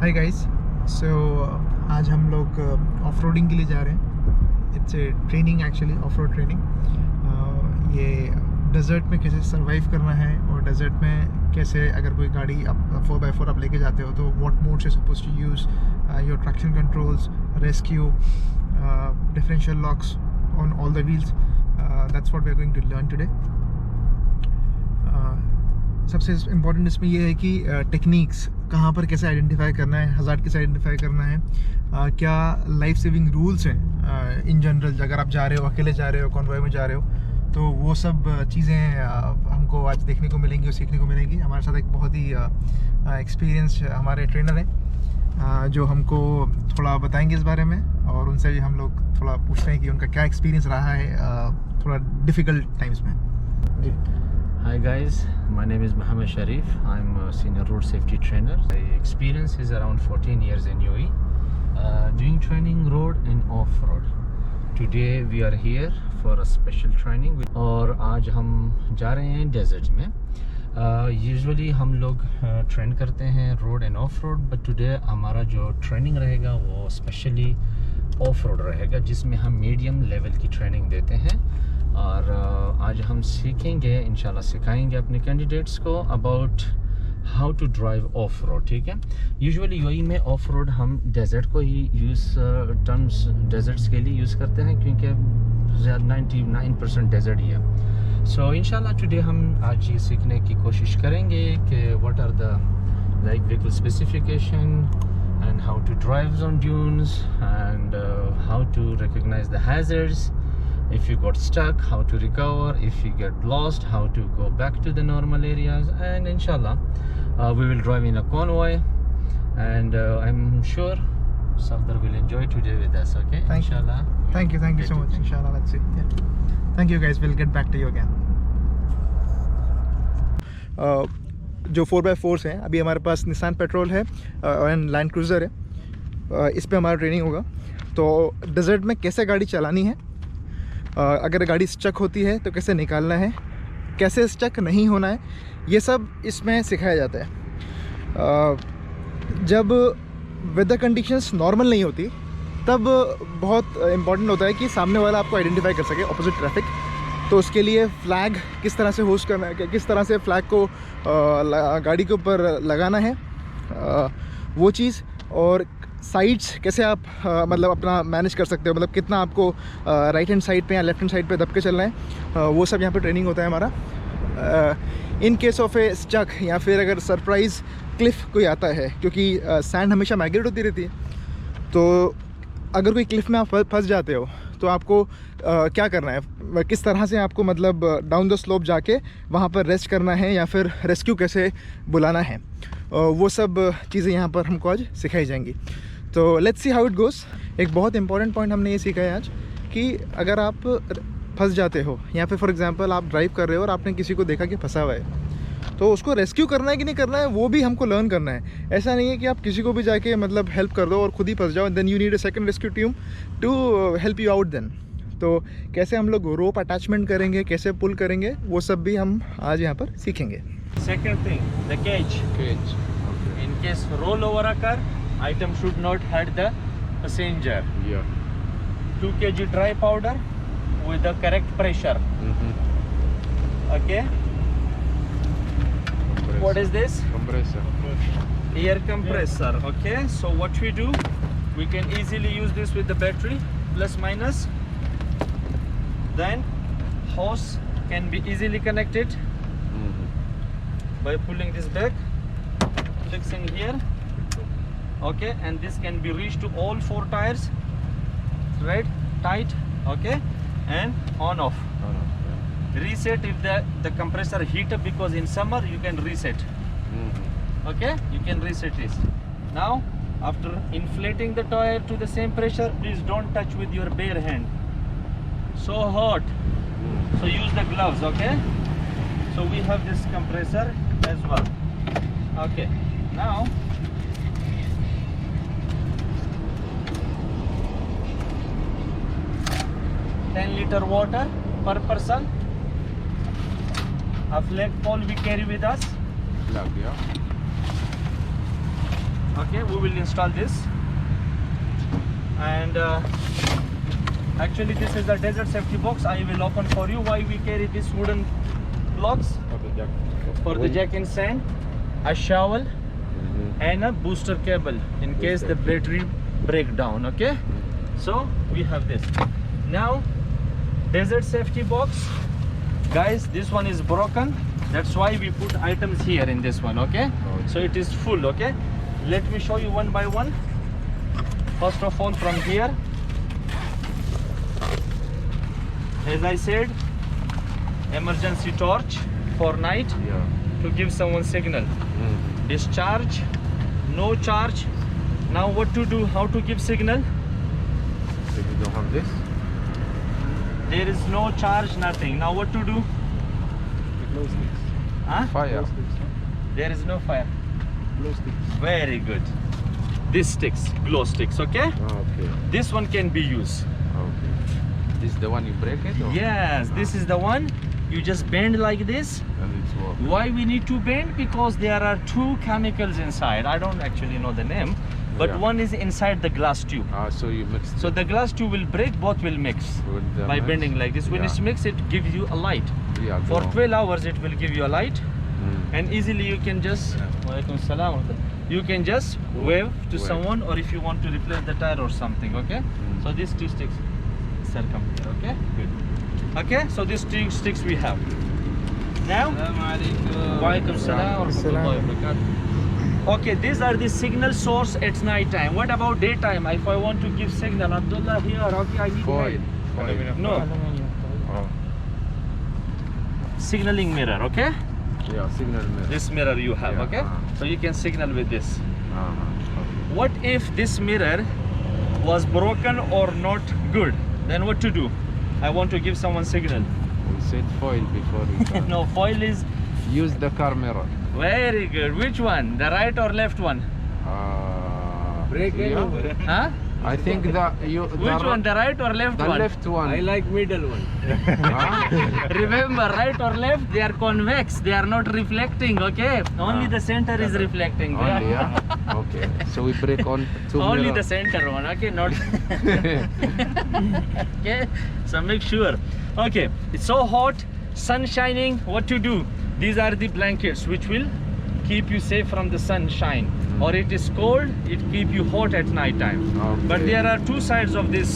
Hi guys, सो आज हम लोग ऑफ रोडिंग के लिए जा रहे हैं। It's a training actually, of road training. ये डेजर्ट में कैसे सरवाइव करना है और डेजर्ट में कैसे अगर कोई गाड़ी आप 4x4 आप लेके जाते हो तो what modes you suppose to use, your traction controls, rescue, differential locks on all the wheels. That's what we are going to learn today. सबसे इम्पोर्टेंट इसमें ये है कि टेक्निक्स कहाँ पर कैसे आइडेंटिफाई करना है, हज़ार्ड कैसे आइडेंटिफाई करना है, क्या लाइफ सेविंग रूल्स हैं इन जनरल। अगर आप जा रहे हो, अकेले जा रहे हो, कॉन्वॉय में जा रहे हो, तो वो सब चीज़ें हमको आज देखने को मिलेंगी और सीखने को मिलेंगी। हमारे साथ एक बहुत ही एक्सपीरियंस हमारे ट्रेनर हैं जो हमको थोड़ा बताएंगे इस बारे में, और उनसे भी हम लोग थोड़ा पूछते हैं कि उनका क्या एक्सपीरियंस रहा है थोड़ा डिफ़िकल्ट टाइम्स में। जी। Hi guys, my name is Mohammed Sharif. I'm a senior road safety trainer. My experience is around 14 years in UAE, doing training road and off-road. Today we are here for a special training. और आज हम जा रहे हैं desert में। Usually हम लोग train करते हैं road end of road, but today हमारा जो ट्रेनिंग रहेगा वो स्पेशली ऑफ रोड रहेगा, जिसमें हम मीडियम लेवल की ट्रेनिंग देते हैं। और आज हम सीखेंगे, इंशाल्लाह सिखाएंगे अपने कैंडिडेट्स को about how to drive off road. ठीक है, यूजुअली यूएई में ऑफ रोड हम डेजर्ट को ही यूज़ टर्म्स डेजर्ट्स के लिए यूज़ करते हैं, क्योंकि 99% डेजर्ट ही है। सो इंशाल्लाह टुडे हम आज ये सीखने की कोशिश करेंगे कि what are the like vehicle specification and how to drive on dunes, and how to recognize the hazards. If you got stuck, how to recover. If you get lost, how to go back to the normal areas. And inshallah we will drive in a convoy, and I'm sure Safdar will enjoy today with us. Okay, inshallah. Thank you so much. Inshallah, let's see. Yeah. Thank you guys, we'll get back to you again. जो 4x4 हैं, अभी हमारे पास Nissan petrol है and land cruiser है। इस पे हमारा training होगा। तो डेजर्ट में कैसे गाड़ी चलानी है, अगर गाड़ी स्टक होती है तो कैसे निकालना है, कैसे स्टक नहीं होना है, ये सब इसमें सिखाया जाता है। जब वेदर कंडीशंस नॉर्मल नहीं होती तब बहुत इम्पॉर्टेंट होता है कि सामने वाला आपको आइडेंटिफाई कर सके, ऑपोजिट ट्रैफिक। तो उसके लिए फ़्लैग किस तरह से होस्ट करना है, किस तरह से फ़्लैग को गाड़ी के ऊपर लगाना है, वो चीज़, और साइड्स कैसे आप मतलब अपना मैनेज कर सकते हो, मतलब कितना आपको राइट हैंड साइड पे या लेफ्ट हैंड साइड पे दब के चलना है, वो सब यहाँ पे ट्रेनिंग होता है हमारा। In case of a stuck, या फिर अगर सरप्राइज़ क्लिफ कोई आता है, क्योंकि सैंड हमेशा माइग्रेट होती रहती है, तो अगर कोई क्लिफ में आप फंस जाते हो तो आपको क्या करना है, किस तरह से आपको मतलब डाउन द स्लोप जाके वहाँ पर रेस्ट करना है, या फिर रेस्क्यू कैसे बुलाना है, वो सब चीज़ें यहाँ पर हमको आज सिखाई जाएंगी। तो let's see how it goes. एक बहुत इंपॉर्टेंट पॉइंट हमने ये सीखा है आज कि अगर आप फंस जाते हो, या फिर फॉर एग्जांपल आप ड्राइव कर रहे हो और आपने किसी को देखा कि फंसा हुआ है, तो उसको रेस्क्यू करना है कि नहीं करना है, वो भी हमको लर्न करना है। ऐसा नहीं है कि आप किसी को भी जाके मतलब हेल्प कर दो और खुद ही फंस जाओ, then you need a second rescue team to help you out then. तो कैसे हम लोग रोप अटैचमेंट करेंगे, कैसे पुल करेंगे, वो सब भी हम आज यहाँ पर सीखेंगे। Second thing, the cage. Okay. In case rollover occur, item should not hurt the passenger. Yeah. 2 kg dry powder with the correct pressure. Okay. What is this? Compressor. Air compressor. Okay. So what we do, we can easily use this with the battery, plus minus. Then hose can be easily connected by pulling this back, fixing here. Okay, and this can be reached to all 4 tires, right? Tight. Okay, and on off. Reset if the compressor heat up, because in summer you can reset. Okay, you can reset this. Now after inflating the tire to the same pressure, please don't touch with your bare hand. So hot, so use the gloves. Okay, so we have this compressor as well. Okay, now 10 liter water per person. A flag pole we carry with us. Flag, yeah. Okay, we will install this. And actually this is the desert safety box. I will open for you. Why we carry these wooden blocks? For the jack and sand, a shovel, and a booster cable in case the battery break down. Okay, so we have this. Now desert safety box, guys, this one is broken, that's why we put items here in this one. Okay, so it is full. Okay, let me show you one by one. First of all, from here, as I said, emergency torch for night to give someone signal. Discharge, no charge. Now what to do, how to give signal? So you don't have this? There is no charge, nothing. Now what to do? Huh? Fire. There is no fire. Glow sticks. Very good. This sticks, glow sticks. Okay, Okay. this one can be used. Okay. This is the one you break it? Or? Yes, this is the one. You just bend like this. And it's work. Why we need to bend? Because there are two chemicals inside. I don't actually know the name, but Yeah. one is inside the glass tube. So you mix So the glass tube will break, both will mix with the by mix? bending like this. When Yeah. it's mixed, it gives you a light. Yeah, For go on. 12 hours, it will give you a light, Mm. and easily you can just Walaikum salam. You can just wave to Wave. someone, or if you want to replace the tire or something. Okay, so these two sticks circum here. Okay, good. Okay, so these two sticks we have. Now, Walaikum salam wa rahmatullahi wa barakatuh. Okay, these are the signal source at night time. What about daytime? If I want to give signal, Abdullah here, okay, I need Foil. help. No, Oh. signaling mirror. Okay, Yeah, signal mirror. this mirror you have. Yeah, Okay, so you can signal with this. Okay. What if this mirror was broken or not good? Then what to do? I want to give someone signal. We said foil before we start. No, foil is Use the car mirror. very good. Which one? The right or left one? Break it. Huh? I think Which one? The right or left The one? left one. I like middle one. Huh? Remember, right or left, they are convex. They are not reflecting. Okay. Only the center is reflecting. Only, yeah? Okay. So we break on two Only mirror. the center one. Okay, not. Okay. So make sure. Okay. It's so hot, sun shining. What to do? These are the blankets which will keep you safe from the sunshine. Or it is cold, it keep you hot at night time. But Okay. there are two sides of this.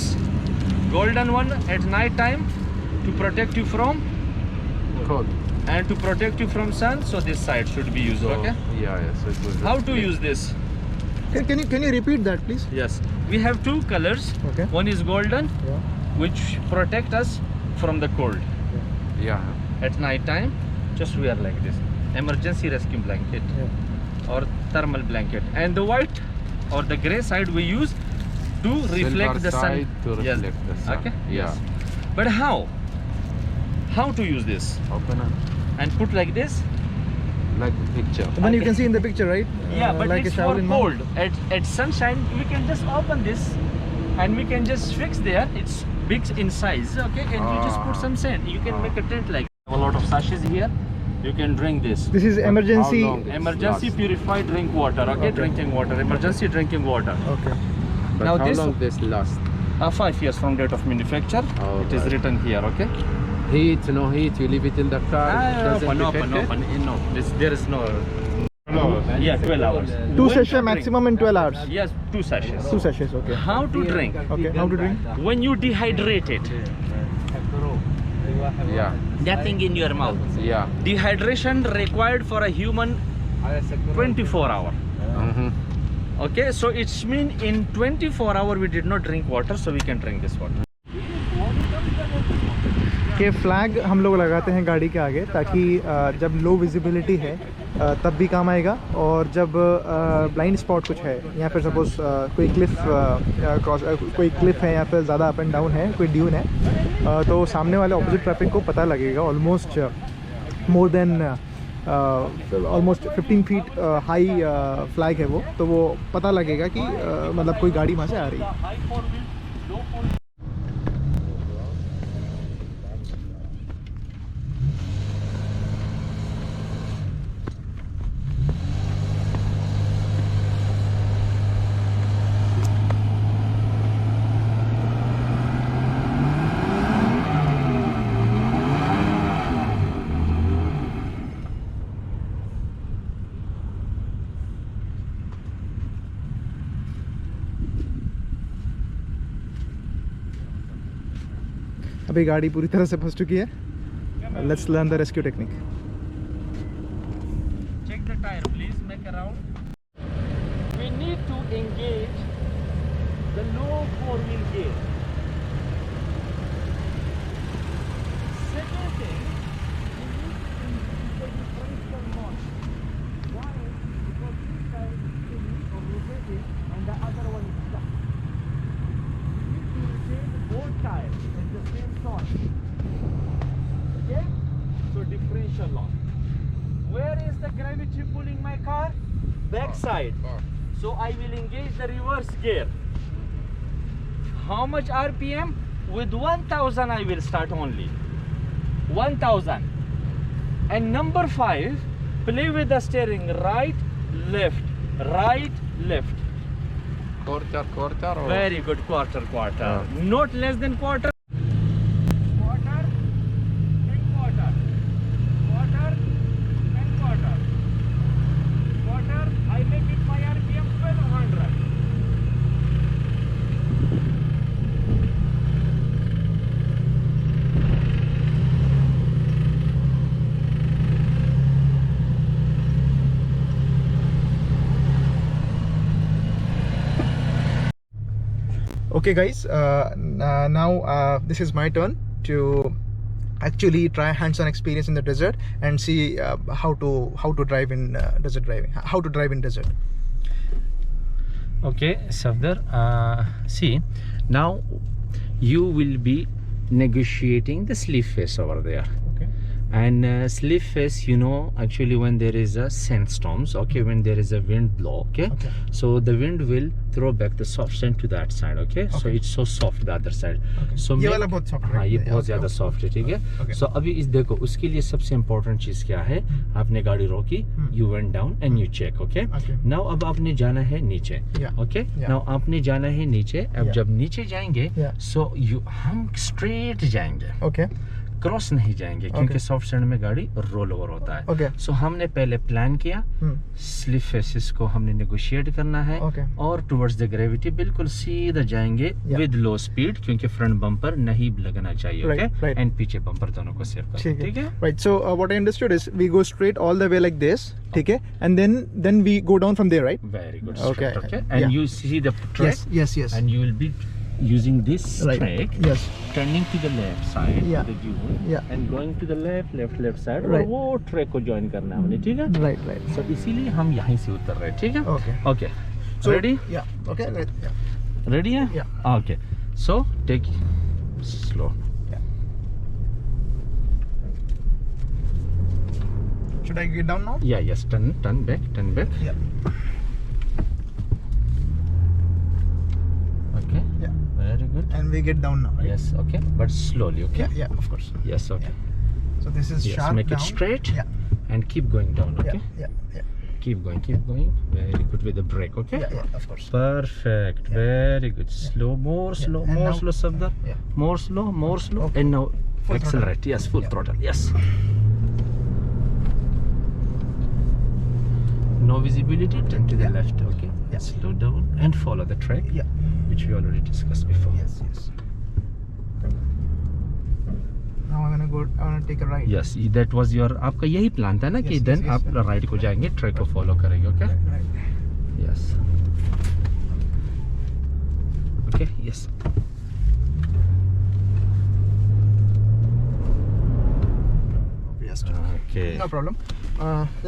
Golden one at night time to protect you from, Cold. and to protect you from sun. So this side should be used. So, Okay. Yeah, yeah. So it was How to use this? Can you repeat that, please? Yes. We have two colors. Okay. One is golden, Yeah. which protect us from the cold Yeah. at night time. Just wear like this. Emergency rescue blanket or thermal blanket. And the white or the gray side we use to reflect Silver the sun. side to Yes. reflect the sun. Okay. Yeah. Yes. But how? How to use this? Open up. And put like this? Like the picture. The one you Okay. can see in the picture, right? Yeah, but like it's a for shower in mouth. cold. At sunshine, we can just open this and we can just fix there. It's big in size. Okay, and you just put some sand. You can make a tent like a lot of sashes here. You can drink this. This is emergency. How long it Emergency lasts? purified drink water. Okay, Okay. drinking water. Emergency drinking water. Okay. But Now how this- long this last? 5 years from date of manufacture. Oh, it is right. written here. Okay. Heat, no heat. You leave it in the car. it doesn't Open. affect it? No, there is no. Yeah, 12 hours. Two When to sachets drink? maximum in 12 hours. Yes, 2 sachets. 2 sachets. Okay. How to drink? Okay. How to drink? When you dehydrate it, Yeah. nothing in your mouth. Yeah. Dehydration required for a human 24 hour. Okay, so it's mean in 24 hour we did not drink water, so we can drink this water. के flag हम लोग लगाते हैं गाड़ी के आगे ताकि जब लो विजिबिलिटी है तब भी काम आएगा, और जब ब्लाइंड स्पॉट कुछ है या फिर सपोज कोई क्लिफ कोई क्लिफ है या फिर ज़्यादा अप एंड डाउन है, कोई ड्यून है, तो सामने वाले ऑपोजिट ट्रैफिक को पता लगेगा। Almost more than almost 15 feet high flag है वो, तो वो पता लगेगा कि मतलब कोई गाड़ी वहाँ से आ रही है। अभी गाड़ी पूरी तरह से फंस चुकी है. Let's learn the rescue technique. Check the tire, please. Make a round. We need to engage the low four-wheel gear. Second thing, we need to increase the differential notch. Why? Because this tire is spinning or rotating and the other one is stuck. We need to rotate both tires at the same time. Okay? So differential lock. Where is the gravity pulling my car? Back side. So I will engage the reverse gear. How much RPM? With 1000 I will start only. 1000. And number 5, play with the steering right, left, right, left. Quarter or Very good, quarter. Not less than quarter. Quarter and quarter. Quarter and quarter. Quarter, I make it my RPM 1200. Okay guys, now this is my turn to actually try hands-on experience in the desert and see how to drive in desert driving, how to drive in desert. Okay, Safdar, see, now you will be negotiating the slip face over there. Okay. And slip face, you know, actually when there is a sandstorms, okay, when there is a wind blow, okay, so the wind will throw back the soft sand to that side, okay, so it's so soft the other side. So ये वाला बहुत soft है. हाँ, ये बहुत ज़्यादा soft है, ठीक है. So अभी इस देखो, उसके लिए सबसे important चीज़ क्या है? आपने गाड़ी रोकी, you went down and you check, okay. Now अब आपने जाना है नीचे, okay. Now आपने जाना है नीचे. अब जब नीचे जाएंगे, so हम straight जाएंगे. Okay. क्रॉस नहीं जाएंगे क्योंकि सॉफ्ट सैंड में गाड़ी रोल ओवर होता है. सो हमने पहले प्लान किया, स्लिप फेसेस को हमने नेगोशिएट करना है और टुवर्ड्स द ग्रेविटी बिल्कुल सीधा जाएंगे विद लो स्पीड, क्योंकि फ्रंट बम्पर नहीं लगना चाहिए, ओके, एंड पीछे बम्पर दोनों को सेव करना, ठीक है. Right, so what I understood is we go straight all the way like this, ठीक है, and then we go down from there, right? Very good. Okay, and you see the track. Yes, and you will be using this track, turning to the left side, to the dune, and going to the left side, और वो track को join करना है हमने, ठीक है. Right. So इसीलिए हम यहाँ से उतर रहे हैं, ठीक है. Okay. So ready? Okay. Ready है? Okay. So take slow. Should I get down now? Yes. Turn back. Okay. Very good. And we get down now, right? Yes, okay, but slowly, okay? Yeah, of course. Yes, okay. So this is sharp make down. it straight. And keep going down, okay? Yeah. Keep going. Very good with the brake, okay? Yeah, of course. Perfect. Very good. Slow, more slow, Safdar. More slow. Okay. And now Full accelerate. throttle. Yes, full throttle. Yes. No visibility. Turn to the left, okay? Slow down and follow the track. Which we already discussed before. Yes. Now I'm gonna take a right. Yes, that was your. आपका यही plan था ना कि then आप right को जाएंगे, track को follow करेंगे, okay? Yes. Okay. Yes. Okay. No problem.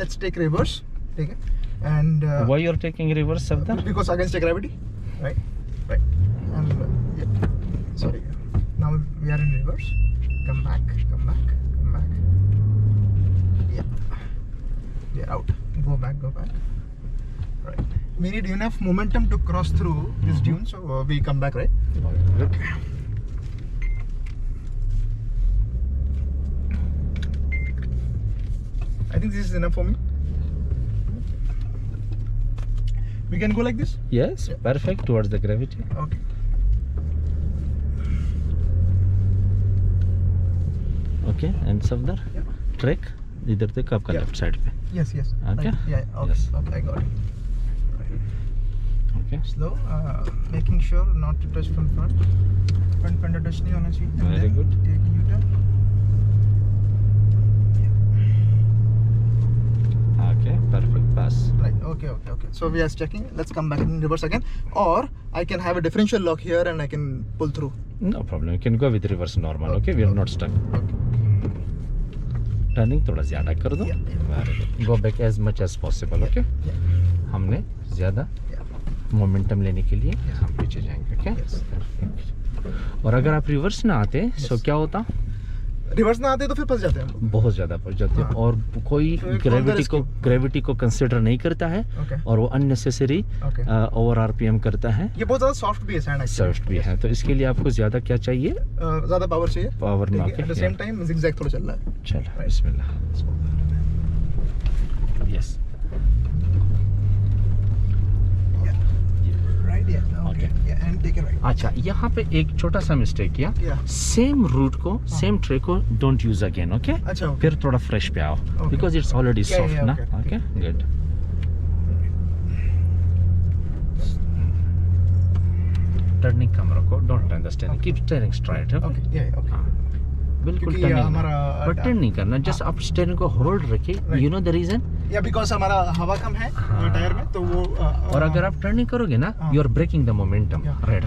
Let's take reverse. ठीक है. And why you're taking reverse, Safdar? Because against the gravity, right? And sorry. Now we are in reverse. Come back. Yeah, out. Go back. Right. We need enough momentum to cross through this dune, so we come back, right? Good. I think this is enough for me. We can go like this? Yes, perfect, towards the gravity. Okay. Okay, and Safdar, track इधर तक आपका left side पे. Yes. Okay. Right. Yeah. Okay. Yes. Okay, I got it. Right. Okay. Slow, making sure not to touch from front. Front fender touch नहीं होना चाहिए. And Very then good. Take a U-turn. Okay, perfect pass. Right. Okay. So we are checking. Let's come back in reverse again. Or I can have a differential lock here and I can pull through. No problem. You can go with reverse normal. Okay, we are not stuck. Okay. Turning थोड़ा ज़्यादा कर दो. Very good. Go back as much as possible. Okay. हमने ज़्यादा momentum लेने के लिए हम पीछे जाएंगे. Okay. और अगर आप रिवर्स ना आते तो क्या होता? रिवर्स ना आते तो फिर फंस जाते हैं हम. बहुत ज़्यादा फंस जाते हैं और कोई ग्रेविटी को कंसिडर नहीं करता है. Okay. और वो अननेसेसरी Okay. ओवर आरपीएम करता है. ये बहुत ज़्यादा सॉफ्ट भी है सैंड. सॉफ्ट भी है तो इसके लिए आपको ज़्यादा क्या चाहिए? ज़्यादा पावर चाहिए. पावर में. At the same time zigzag थोड़ा चल रहा है. चलो बिस्मिल्लाह. Yes. Okay. And take it right. अच्छा, यहाँ पे एक छोटा सा मिस्टेक किया. सेम रूट को, सेम ट्रे को डोंट यूज अगेन. ओके. अच्छा. फिर थोड़ा फ्रेश पे आओ बिकॉज इट्स ऑलरेडी सॉफ्ट ना. Okay good. टर्निंग कम रखो. Don't turn the steering. Keep steering straight. Okay. बिल्कुल टर्निंग बट टर्न नहीं करना. जस्ट आप स्टीयरिंग को होल्ड रखिए. You know the reason? या बिकॉज हमारा हवा कम है टायर में तो वो और अगर आप टर्निंग करोगे ना you are breaking the momentum. Right.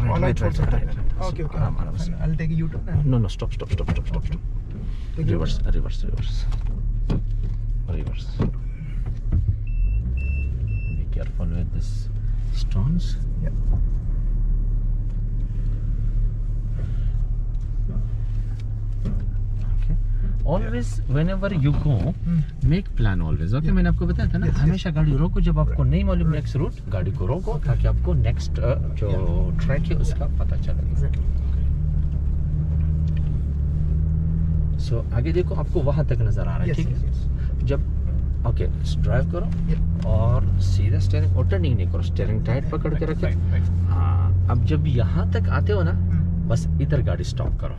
Okay. I'll take a U-turn. No, stop. Reverse. Be careful with this stones. Yeah. Okay. Always, whenever you go, make plan always. Okay. मैंने आपको बताया था ना हमेशा गाड़ी रोको जब आपको नहीं मालूम नेक्स्ट रूट. गाड़ी को रोको ताकि आपको नेक्स्ट जो ट्रैक है उसका पता चले. सो आगे देखो आपको वहां तक नजर आ रहा है. ठीक है. जब ओके ड्राइव करो और सीधा स्टीयरिंग और टर्निंग नहीं करो. स्टीयरिंग टाइट पकड़ के रखो. हाँ. अब जब यहाँ तक आते हो ना बस इधर गाड़ी स्टॉप करो.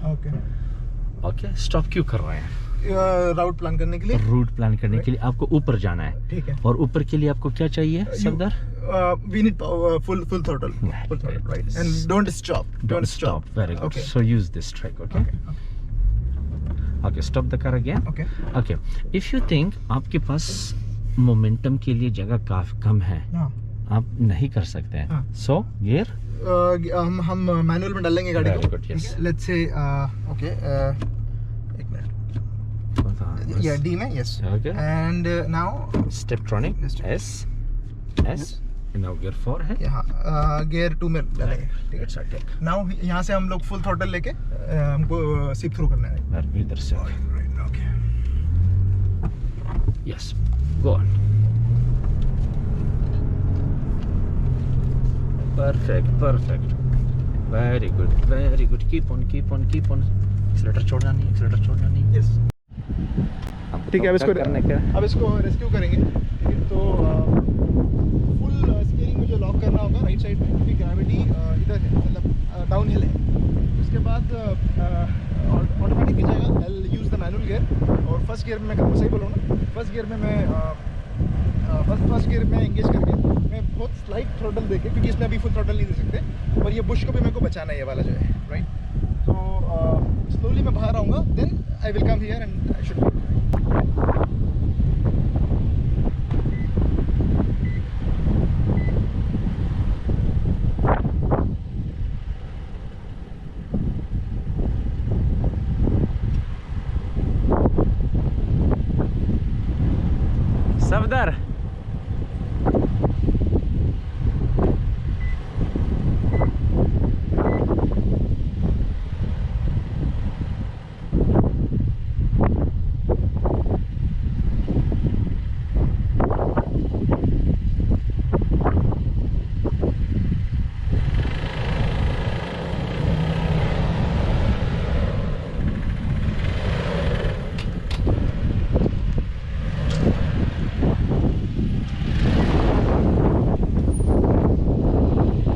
ओके. स्टॉप क्यों कर रहे हैं? राउट प्लान करने के लिए. रूट प्लान करने के लिए आपको ऊपर जाना है. ठीक है. और ऊपर के लिए आपको क्या चाहिए सरदार? We need full throttle. Full throttle, right? And don't stop. Very good. Okay. So use this track. Okay. Okay, stop the car again. Okay. If you think आपके पास मोमेंटम के लिए जगह काफी कम है, आप नहीं कर सकते हैं. So gear हम मैनुअल में डालेंगे गाड़ी को. Yes. Let's say okay. एक मिनट. Yeah, D में. Yes. Okay. And now Steptronic. S. Now gear 4 है. यहाँ गियर 2 में डालेंगे. ठीक है. नाउ यहाँ से हम लोग फुल थ्रॉटल लेके हमको सिप थ्रू करना है. इधर से. Okay. Yes. Go on. Perfect. Very good. Keep on. Accelerator छोड़ना नहीं. यस. ठीक है. अब इसको रेस्क्यू करेंगे. ठीक है. तो फुल स्टीयरिंग मुझे लॉक करना होगा राइट साइड में क्योंकि ग्रेविटी इधर है मतलब डाउन हिल है. उसके बाद ऑटोमेटिक जाएगा. I will use the manual gear. और फर्स्ट गियर में मैं सही बोलूँ ना फर्स्ट गियर में मैं एंगेज करके मैं बहुत स्लाइट थ्रोटल देके क्योंकि इसमें अभी फुल थ्रोटल नहीं दे सकते पर ये बुश को भी मेरे को बचाना है ये वाला जो है. राइट. तो स्लोली मैं बाहर आऊँगा then I will come here and I should. Safdar.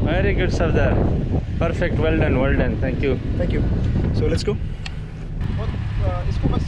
Very good, Sardar. Perfect. Well done. Thank you. So let's go. इसको बस